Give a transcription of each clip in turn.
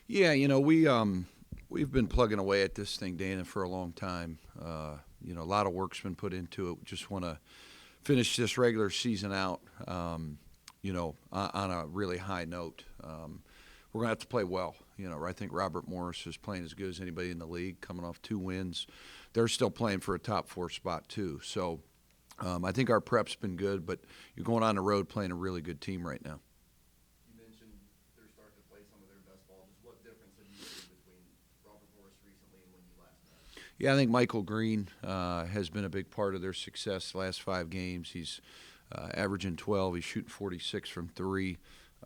Yeah, we've been plugging away at this thing, Dana, for a long time. A lot of work's been put into it. We just want to finish this regular season out, on a really high note. We're going to have to play well. I think Robert Morris is playing as good as anybody in the league, coming off 2 wins. They're still playing for a top four spot too. So I think our prep's been good, but you're going on the road playing a really good team right now. You mentioned they're starting to play some of their best ball. Just what difference have you seen between Robert Morris recently and when you last met? Yeah, I think Michael Green has been a big part of their success the last 5 games. He's averaging 12. He's shooting 46 from three.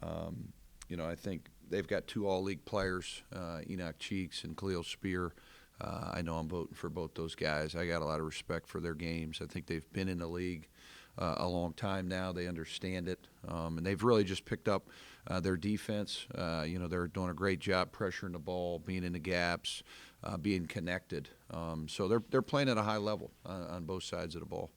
I think they've got two all-league players, Enoch Cheeks and Khalil Spear. I know I'm voting for both those guys. I got a lot of respect for their games. I think they've been in the league a long time now. They understand it, and they've really just picked up their defense. They're doing a great job pressuring the ball, being in the gaps, being connected. So they're playing at a high level on both sides of the ball.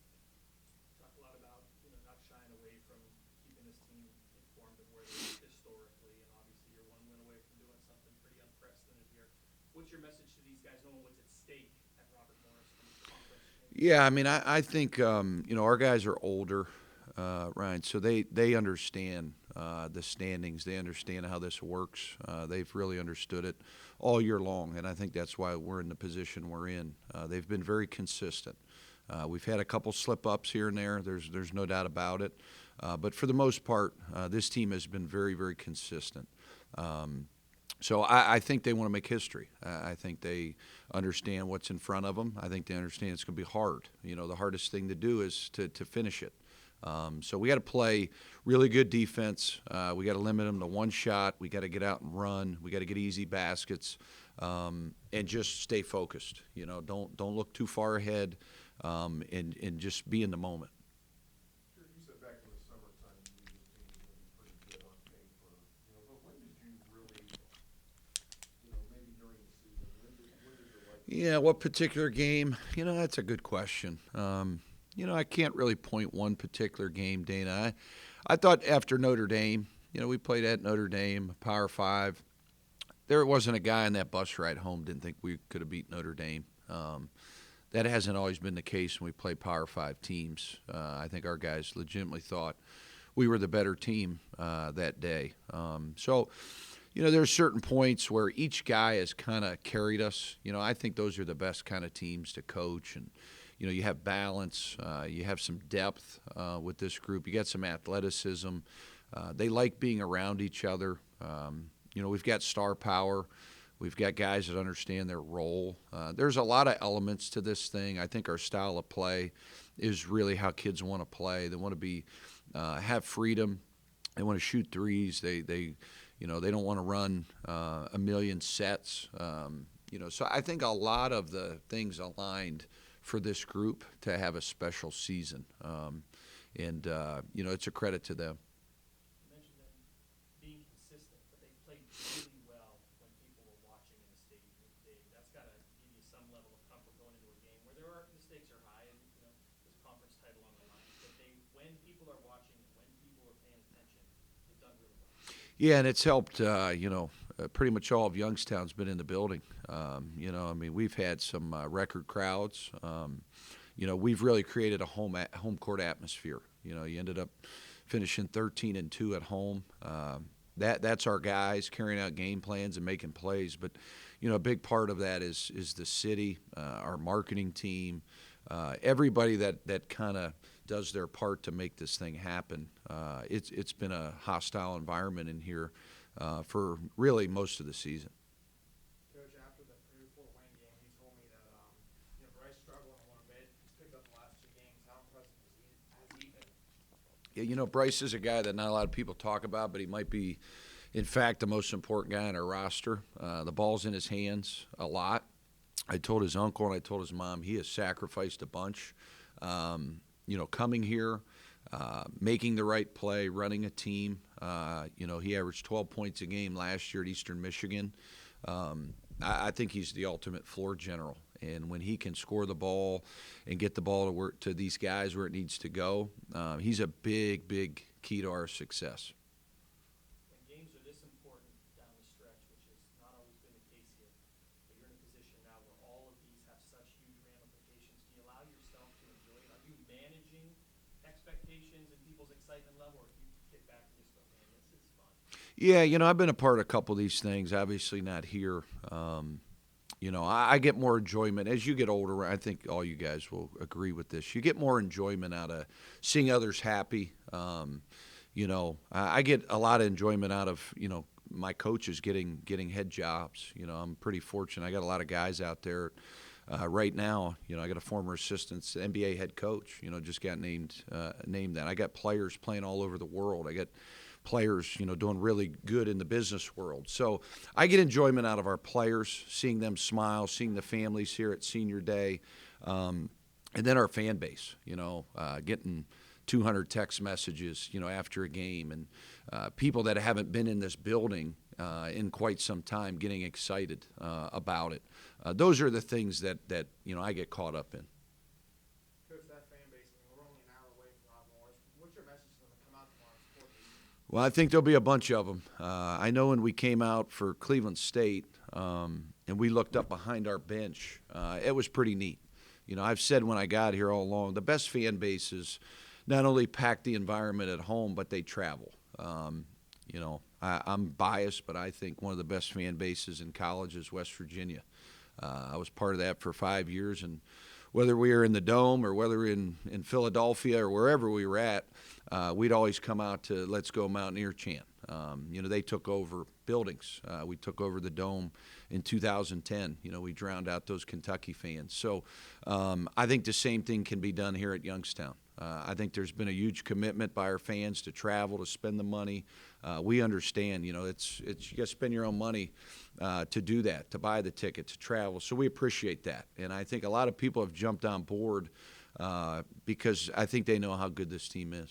Talk a lot about not shying away from keeping this team informed of where they're at historically, and obviously you're one win away from doing something pretty unprecedented here. What's your message to these guys, knowing what's at stake at Robert Morris from the conference? Yeah, I mean, I think our guys are older, Ryan, so they understand the standings. They understand how this works. They've really understood it all year long, and I think that's why we're in the position we're in. They've been very consistent. We've had a couple slip ups here and there. There's no doubt about it, but for the most part, this team has been very, very consistent. So I think they want to make history. I think they understand what's in front of them. I think they understand it's going to be hard. The hardest thing to do is to finish it. So we got to play really good defense. We got to limit them to one shot. We got to get out and run. We got to get easy baskets, and just stay focused. Don't look too far ahead, and just be in the moment. Sure, you said back in the summertime you knew this team was going to be pretty good on paper, but when did you really, maybe during the season, when did the light Yeah, what particular game? That's a good question. I can't really point one particular game, Dana. I thought after Notre Dame, we played at Notre Dame, Power Five. There wasn't a guy on that bus ride home didn't think we could have beat Notre Dame. That hasn't always been the case when we play Power Five teams. I think our guys legitimately thought we were the better team that day. There's certain points where each guy has kind of carried us. I think those are the best kind of teams to coach, and you have balance, you have some depth with this group. You got some athleticism. They like being around each other. We've got star power. We've got guys that understand their role. There's a lot of elements to this thing. I think our style of play is really how kids want to play. They want to be have freedom. They want to shoot threes. They don't want to run a million sets. So I think a lot of the things aligned for this group to have a special season, and it's a credit to them. You mentioned them being consistent, but they played really well when people were watching in the stadium. Dave, that's got to give you some level of comfort going into a game where the stakes are high and there's conference title on the line. But when people are watching and when people are paying attention, they've done really well. Yeah, and it's helped. Pretty much all of Youngstown's been in the building. We've had some record crowds. We've really created a home court atmosphere. You ended up finishing 13-2 at home. That's our guys carrying out game plans and making plays. But a big part of that is the city, our marketing team, everybody that kind of does their part to make this thing happen. It's been a hostile environment in here for really most of the season. Coach, after the Purdue-Fort Wayne game, he told me that Bryce struggling a little bit. He's picked up the last 2 games. How impressive has he been? Yeah, Bryce is a guy that not a lot of people talk about, but he might be, in fact, the most important guy on our roster. The ball's in his hands a lot. I told his uncle and I told his mom he has sacrificed a bunch. Coming here, making the right play, running a team. He averaged 12 points a game last year at Eastern Michigan. I think he's the ultimate floor general. And when he can score the ball and get the ball to these guys where it needs to go, he's a big, big key to our success. When games are this important down the stretch, which is not expectations and people's excitement level, or if you kick back and just go, man, this is fun? Yeah, I've been a part of a couple of these things, obviously not here. I get more enjoyment as you get older. I think all you guys will agree with this. You get more enjoyment out of seeing others happy. I get a lot of enjoyment out of, my coaches getting head jobs. I'm pretty fortunate. I got a lot of guys out there right now. I got a former assistant NBA head coach, just got named that. I got players playing all over the world. I got players, doing really good in the business world. So I get enjoyment out of our players, seeing them smile, seeing the families here at senior day, and then our fan base, getting 200 text messages, after a game, and people that haven't been in this building in quite some time getting excited about it. Those are the things that I get caught up in. Coach, that fan base, we're only an hour away from Robert Morris. What's your message to them to come out tomorrow and support them? Well, I think there'll be a bunch of them. I know when we came out for Cleveland State and we looked up behind our bench, it was pretty neat. I've said when I got here all along, the best fan bases not only pack the environment at home, but they travel. I'm biased, but I think one of the best fan bases in college is West Virginia. I was part of that for 5 years, and whether we were in the Dome or whether in Philadelphia or wherever we were at, we'd always come out to Let's Go Mountaineer chant. They took over buildings. We took over the Dome in 2010. We drowned out those Kentucky fans. So I think the same thing can be done here at Youngstown. I think there's been a huge commitment by our fans to travel, to spend the money. We understand, it's you got to spend your own money to do that, to buy the ticket, to travel. So we appreciate that. And I think a lot of people have jumped on board because I think they know how good this team is.